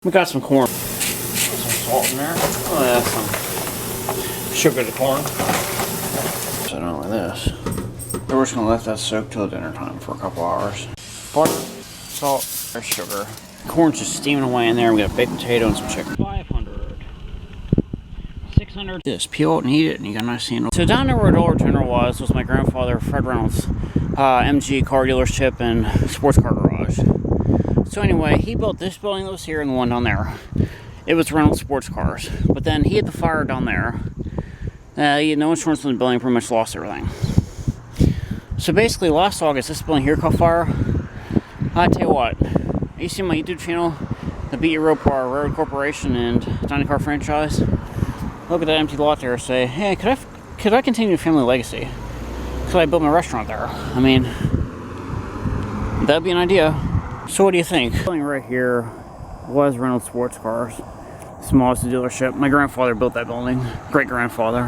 We got some corn. Some salt in there. Oh yeah, some sugar to corn. So not like this. We're just gonna let that soak till dinner time for a couple hours. Butter, salt, there's sugar. Corn's just steaming away in there. We got a baked potato and some chicken. 500. 600. Just peel it and eat it, and you got a nice handle. So down there where Dollar General was my grandfather Fred Reynolds MG car dealership and sports car garage. So anyway, he built this building that was here and the one down there. It was Reynolds Sports Cars. But then he had the fire down there. He had no insurance on the building, pretty much lost everything. So basically last August, this building here caught fire. I tell you what, you see my YouTube channel, the Beat Your Ropar Railroad Corporation and Dining Car Franchise. Look at that empty lot there and say, hey, could I continue the family legacy? Could I build my restaurant there? I mean, that'd be an idea. So what do you think? The building right here was Reynolds Sports Cars. Smallest dealership. My grandfather built that building. Great-grandfather.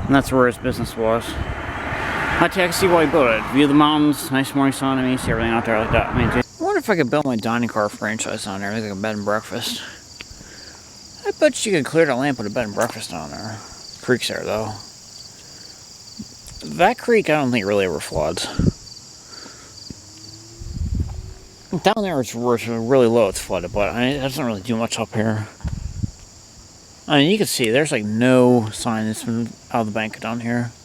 And that's where his business was. I can see why he built it. View of the mountains, nice morning sun. I mean, you see everything out there like that. I mean, I wonder if I could build my dining car franchise on there. Like a bed and breakfast. I bet you could clear the land, put a bed and breakfast on there. Creek's there, though. That creek, I don't think really ever floods. Down there it's really low, it's flooded, but it doesn't really do much up here. I mean, you can see there's like no sign that's been out of the bank down here.